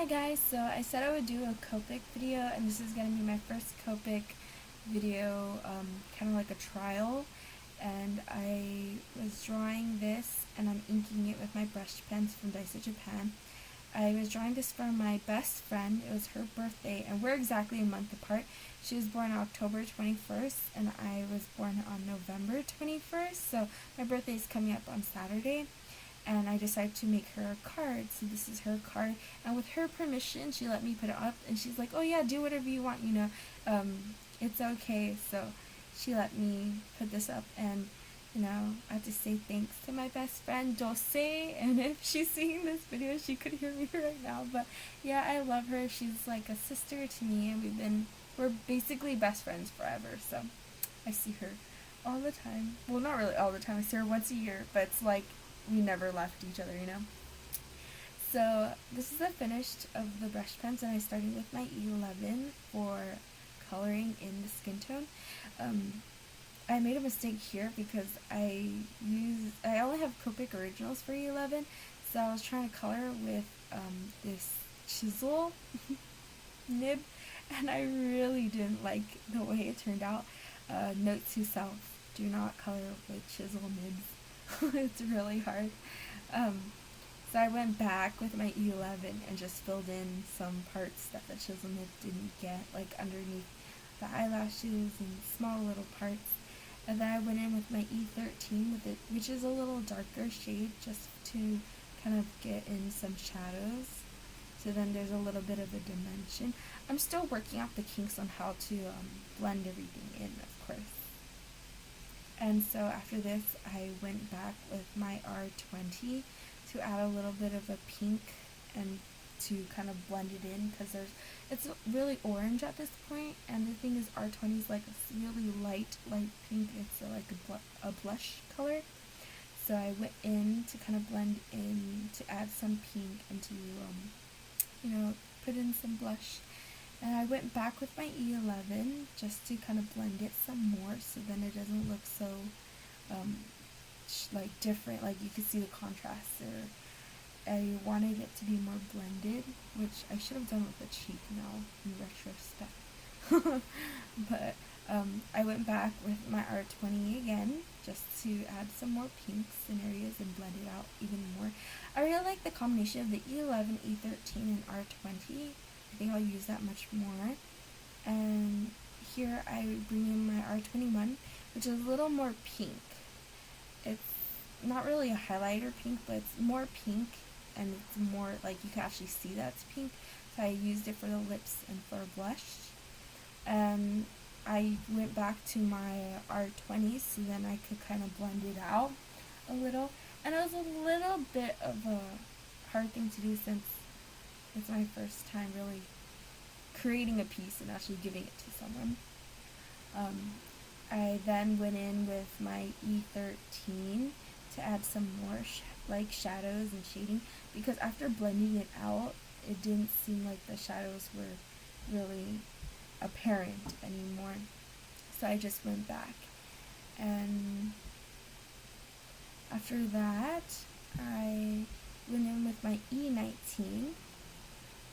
Hi guys, so I said I would do a Copic video, and this is going to be my first Copic video, kind of like a trial, and I was drawing this, and I'm inking it with my brush pens from Dulce, Japan. I was drawing this for my best friend. It was her birthday, and we're exactly a month apart. She was born October 21st, and I was born on November 21st, so my birthday is coming up on Saturday. And I decided to make her a card. So this is her card, and with her permission she let me put it up, and she's like, oh yeah, do whatever you want, it's okay. So she let me put this up, and I have to say thanks to my best friend Dulce, and if she's seeing this video she could hear me right now, but yeah, I love her. She's like a sister to me, and we're basically best friends forever. So I see her all the time. Well, not really all the time, I see her once a year, but it's like we never left each other. So this is the finished of the brush pens, and I started with my E11 for coloring in the skin tone. I made a mistake here because I only have Copic Originals for E11, so I was trying to color with this chisel nib, and I really didn't like the way it turned out. Note to self, do not color with chisel nibs. It's really hard. So I went back with my E11 and just filled in some parts that the chisel nib didn't get, like underneath the eyelashes and small little parts. And then I went in with my E13 with it, which is a little darker shade, just to kind of get in some shadows. So then there's a little bit of a dimension. I'm still working out the kinks on how to blend everything in, of course. And so after this, I went back with my R20 to add a little bit of a pink and to kind of blend it in, because it's really orange at this point, and the thing is R20 is like a really light pink. It's like a blush color. So I went in to kind of blend in, to add some pink, and to put in some blush. And I went back with my E11 just to kind of blend it some more, so then it doesn't look so like different, like you could see the contrast. Or I wanted it to be more blended, which I should have done with the cheek now in retrospect. But I went back with my R20 again just to add some more pinks in areas and blend it out even more. I really like the combination of the E11, E13, and R20. I think I'll use that much more. And here I bring in my R21, which is a little more pink. It's not really a highlighter pink, but it's more pink, and it's more like you can actually see that it's pink. So I used it for the lips and for blush. And I went back to my R20 so then I could kind of blend it out a little. And it was a little bit of a hard thing to do since it's my first time really creating a piece and actually giving it to someone. I then went in with my E13 to add some more shadows and shading, because after blending it out, it didn't seem like the shadows were really apparent anymore. So I just went back, and after that I went in with my E19,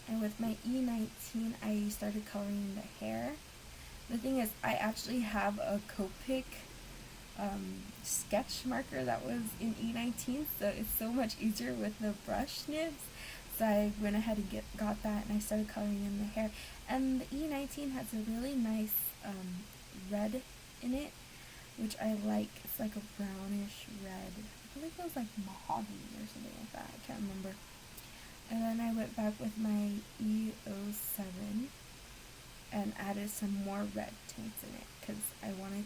and with my E19 I started coloring the hair. The thing is, I actually have a Copic sketch marker that was in E19, so it's so much easier with the brush nibs. So I went ahead and got that, and I started coloring in the hair. And the E19 has a really nice red in it, which I like. It's like a brownish red. I believe it was like mahogany or something like that. I can't remember. And then I went back with my E07 and added some more red tints in it, because I wanted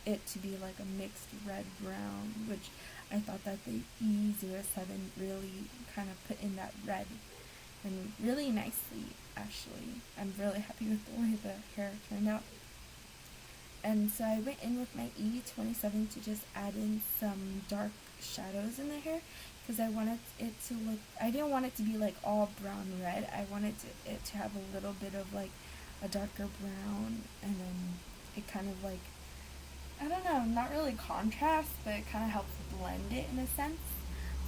it to be like a mixed red-brown, which I thought that the E07 really kind of put in that red, and really nicely, actually. I'm really happy with the way the hair turned out. And so I went in with my E27 to just add in some dark shadows in the hair, because I wanted it to look, I didn't want it to be like all brown red. I wanted it to have a little bit of like a darker brown, and then it kind of like, I don't know, not really contrast, but it kind of helps blend it in a sense.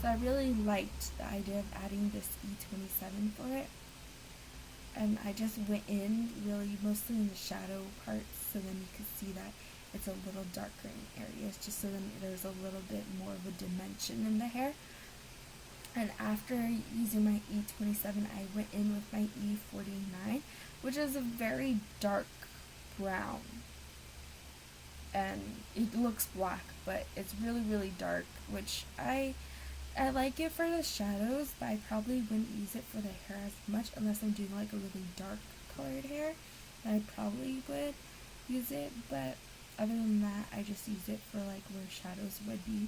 So I really liked the idea of adding this E27 for it. and I just went in really mostly in the shadow parts, so then you could see that it's a little darker in areas, just so then there's a little bit more of a dimension in the hair. And after using my E27, I went in with my E49, which is a very dark brown. And it looks black, but it's really, really dark, which I like it for the shadows, but I probably wouldn't use it for the hair as much unless I'm doing like a really dark colored hair. I probably would use it, but other than that, I just use it for like where shadows would be.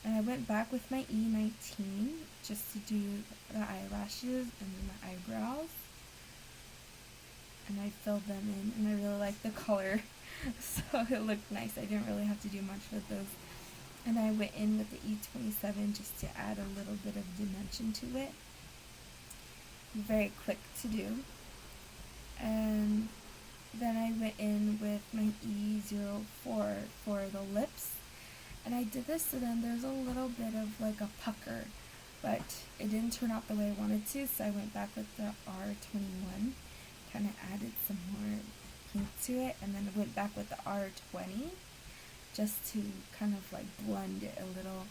And I went back with my E19 just to do the eyelashes and the eyebrows. And I filled them in, and I really liked the color, so it looked nice. I didn't really have to do much with those. And I went in with the E27 just to add a little bit of dimension to it. Very quick to do. And then I went in with my E04 for the lips. And I did this so then there's a little bit of like a pucker, but it didn't turn out the way I wanted to, so I went back with the R21, kind of added some more pink to it, and then I went back with the R20 just to kind of like blend it a little.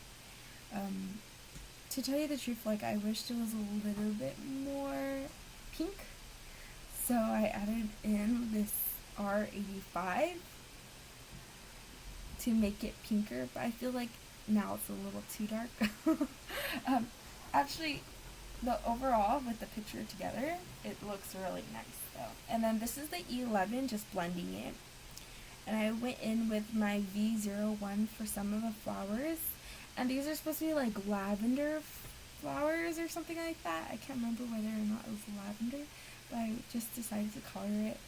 To tell you the truth, like I wished it was a little bit more pink, so I added in this R85 to make it pinker, but I feel like now it's a little too dark. Actually, the overall with the picture together, it looks really nice though. And then this is the E11, just blending it. And I went in with my V01 for some of the flowers, and these are supposed to be like lavender flowers or something like that. I can't remember whether or not it was lavender, but I just decided to color it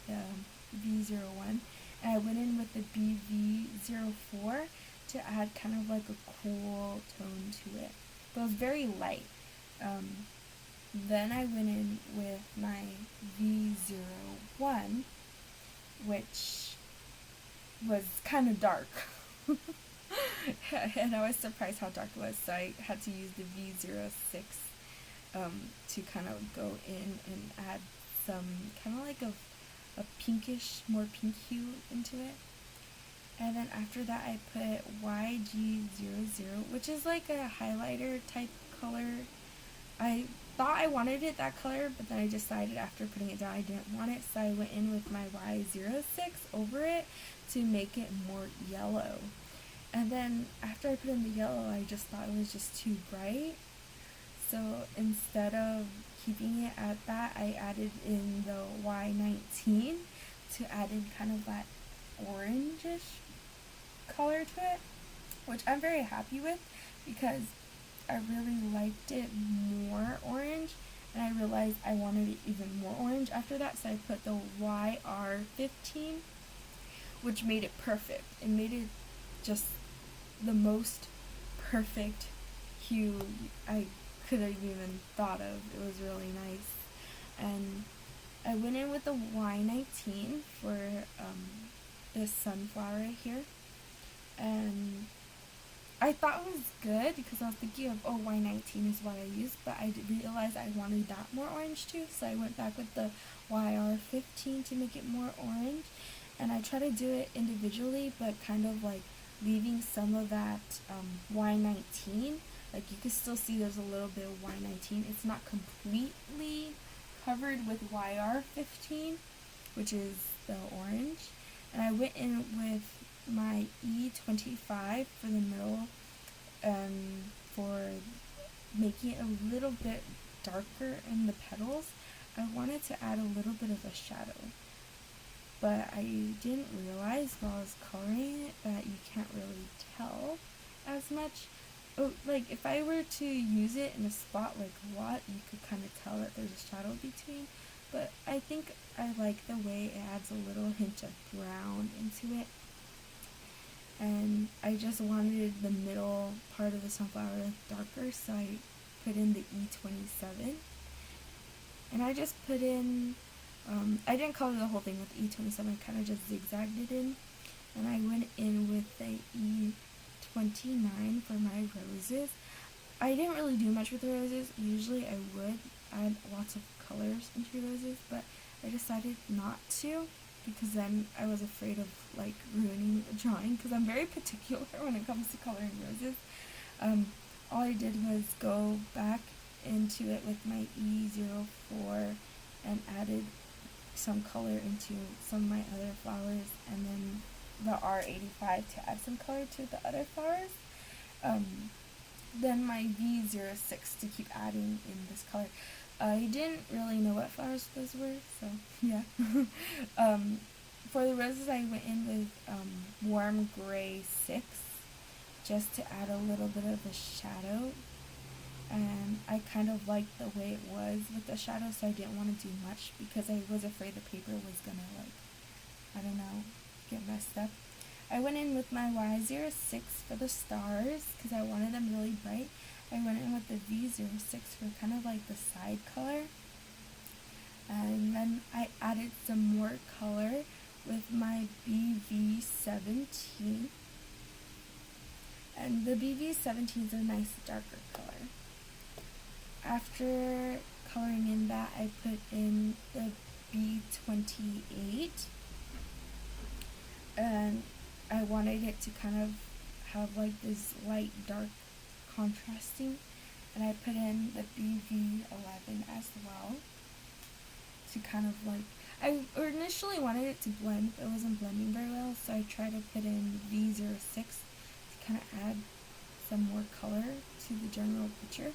V01. And I went in with the BV04 to add kind of like a cool tone to it. But it was very light. Then I went in with my V01, which was kind of dark. And I was surprised how dark it was, so I had to use the V06 to kind of go in and add some kind of like a pinkish, more pink hue into it. And then after that I put YG00, which is like a highlighter type color. I thought I wanted it that color, but then I decided after putting it down I didn't want it, so I went in with my Y06 over it to make it more yellow. And then after I put in the yellow, I just thought it was just too bright, so instead of keeping it at that, I added in the Y19 to add in kind of that orangish color to it, which I'm very happy with because I really liked it more orange, and I realized I wanted it even more orange after that, so I put the YR15, which made it perfect. It made it just the most perfect hue I could have even thought of. It was really nice. And I went in with the Y19 for this sunflower right here, and I thought it was good because I was thinking of, oh, Y19 is what I used, but I realized I wanted that more orange too, so I went back with the YR15 to make it more orange. And I try to do it individually, but kind of like leaving some of that Y19. Like you can still see there's a little bit of Y19. It's not completely covered with YR15, which is the orange. And I went in with my E25 for the middle, for making it a little bit darker in the petals. I wanted to add a little bit of a shadow, but I didn't realize while I was coloring it that you can't really tell as much. Like if I were to use it in a spot like a lot, you could kind of tell that there's a shadow between, but I think I like the way it adds a little hint of brown into it. And I just wanted the middle part of the sunflower darker, so I put in the E27. And I just put in, I didn't color the whole thing with E27, I kind of just zigzagged it in. And I went in with the E29 for my roses. I didn't really do much with the roses. Usually I would add lots of colors into roses, but I decided not to, because then I was afraid of like ruining the drawing, because I'm very particular when it comes to coloring roses. All I did was go back into it with my E04 and added some color into some of my other flowers, and then the R85 to add some color to the other flowers. Then my V06 to keep adding in this color. I didn't really know what flowers those were, so yeah. For the roses, I went in with warm gray 6, just to add a little bit of a shadow. And I kind of liked the way it was with the shadow, so I didn't want to do much because I was afraid the paper was gonna, like, I don't know, get messed up. I went in with my Y06 for the stars because I wanted them really bright. I went in with the V06 for kind of like the side color. And then I added some more color with my BV17. And the BV17 is a nice darker color. After coloring in that, I put in the B28. And I wanted it to kind of have like this light dark contrasting, and I put in the BV11 as well to kind of like, I initially wanted it to blend, but it wasn't blending very well, so I tried to put in V06 to kind of add some more color to the general picture.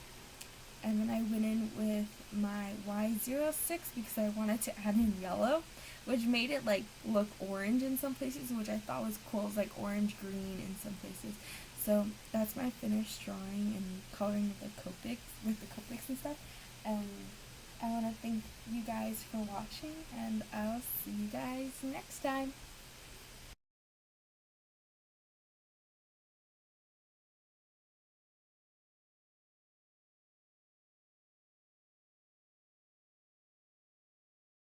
And then I went in with my Y06 because I wanted to add in yellow, which made it like look orange in some places, which I thought was cool. It was like orange green in some places. So that's my finished drawing and coloring with the Copics and stuff. And I want to thank you guys for watching, and I'll see you guys next time.